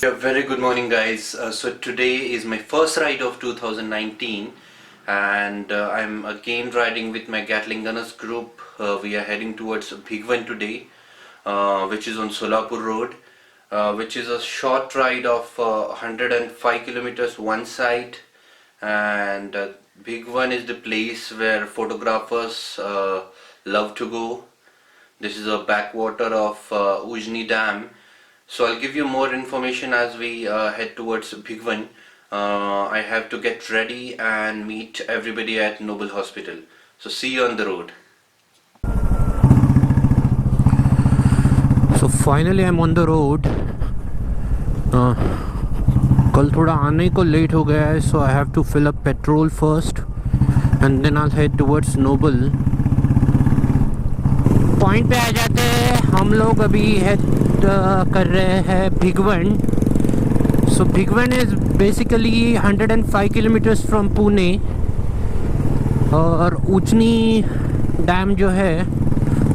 Yeah, very good morning, guys. So today is my first ride of 2019, and I'm again riding with my Gatling Gunners group. We are heading towards Bhigwan today, which is on Solapur Road, which is a short ride of 105 kilometers one side, and Bhigwan is the place where photographers love to go. This is a backwater of Ujani Dam. So I'll give you more information as we head towards Bhigwan. I have to get ready and meet everybody at Noble Hospital. So see you on the road. So finally I'm on the road. कल थोड़ा आने को late हो गया है, so I have to fill up petrol first and then I'll head towards Noble. Point पे आ जाते हैं हम लोग. अभी हेड कर रहे हैं Bhigwan. So Bhigwan is basically 105 kilometres from Pune. और उजनी डैम जो है,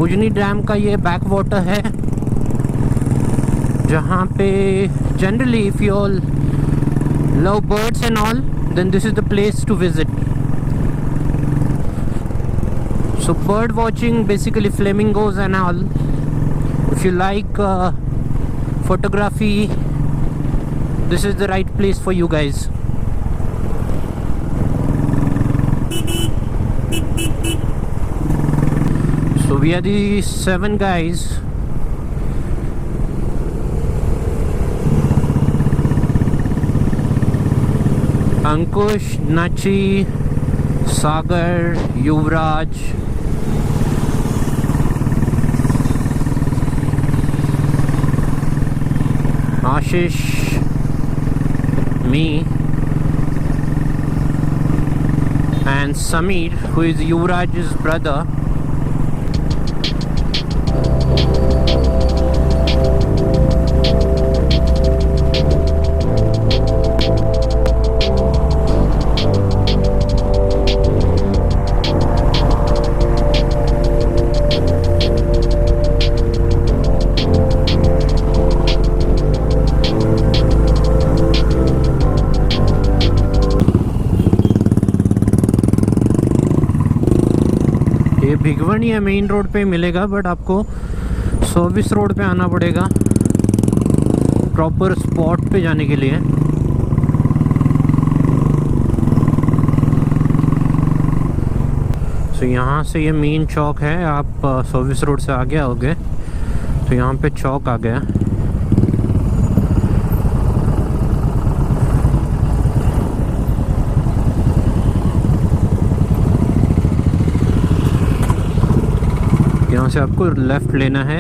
उजनी डैम का ये बैक वाटर है, जहाँ पे generally if you all love birds and all then this is the place to visit. So bird watching, basically flamingos and all. If you like photography, this is the right place for you guys. So we are the 7 guys. Ankush, Nachi, Sagar, Yuvraj, Ashish, me, and Samir, who is Yuvraj's brother. Bhigwan या main road पे मिलेगा, but आपको service road पे आना पड़ेगा proper spot पे जाने के लिए. सो यहाँ से ये मेन चौक है. आप सर्विस रोड से आगे आओगे तो यहाँ पे चौक आ गया. यहाँ से आपको लेफ्ट लेना है.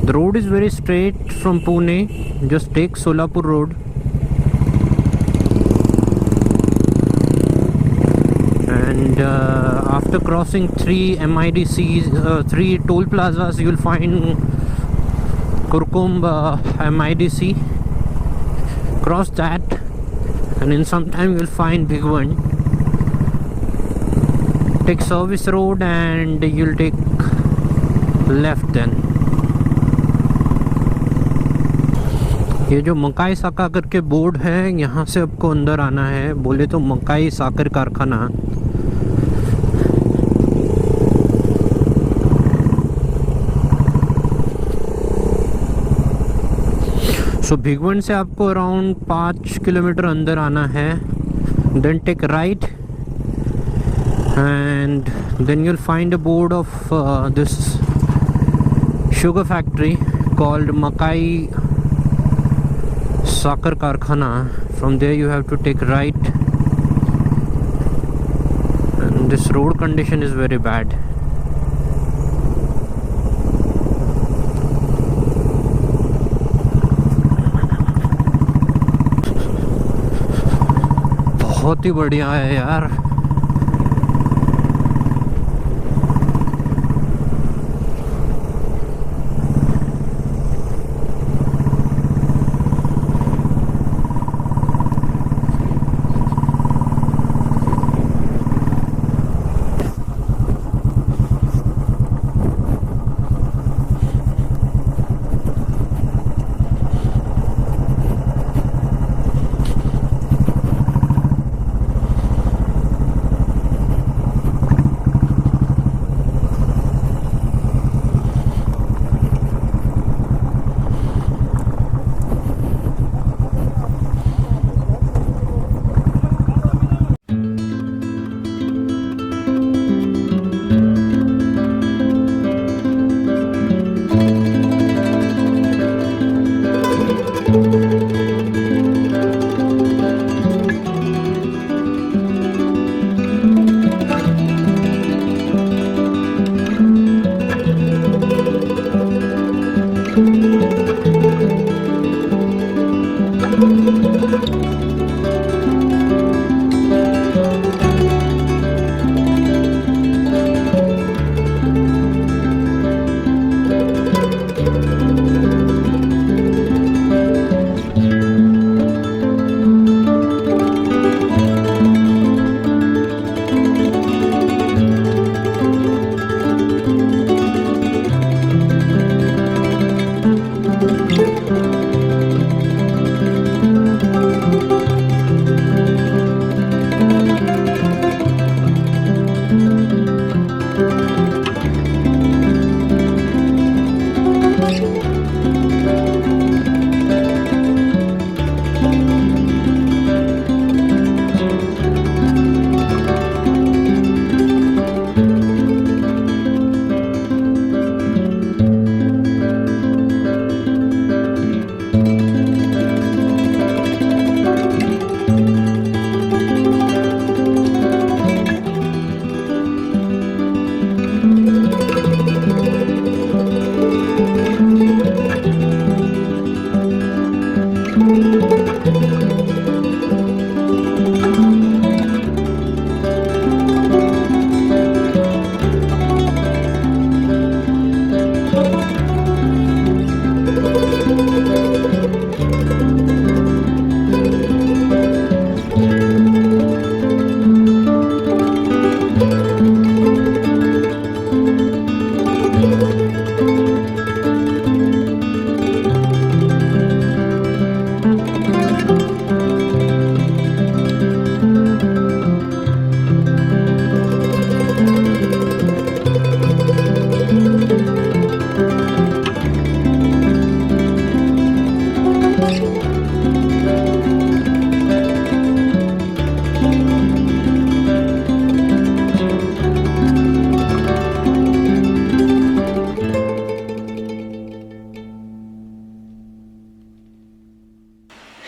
The road is very straight from Pune. Just take Solapur road. And after crossing 3 MIDCs, 3 toll plazas, you will find Kurkumb MIDC. Cross that and in some time you will find Bhigwan. Take service road and you'll take left then. ये जो मकाई साका करके board है, यहाँ से आपको अंदर आना है. बोले तो मकाई साकर कारखाना. सो भिगवन से आपको अराउंड 5 किलोमीटर अंदर आना है. Then take right and then you'll find a board of this sugar factory called Makai Sakar Karkhana. From there you have to take right, and this road condition is very bad. बहुत ही बढ़िया है यार.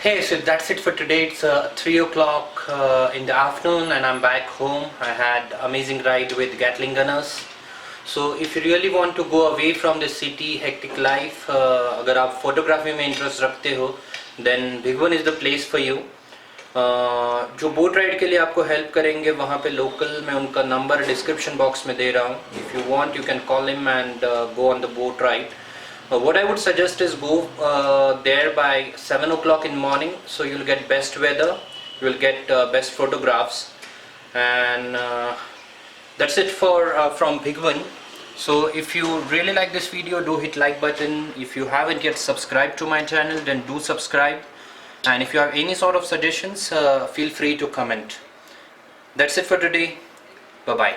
Hey, so that's it for today. It's 3 o'clock in the afternoon and I'm back home. I had amazing ride with Gatling gunners. So if you really want to go away from the city, hectic life, अगर आप photography में interest रखते हो, then Bhigwan is the place for you. जो boat ride के लिए आपको help करेंगे वहाँ पे लोकल, मैं उनका नंबर डिस्क्रिप्शन बॉक्स में दे रहा हूँ. If you want you can call him and go on the boat ride. What I would suggest is go there by 7 o'clock in morning, so you'll get best weather, you will get best photographs, and that's it for from Bhigwan. So if you really like this video, do hit like button. If you haven't yet subscribed to my channel, then do subscribe, and if you have any sort of suggestions, feel free to comment. That's it for today. Bye bye.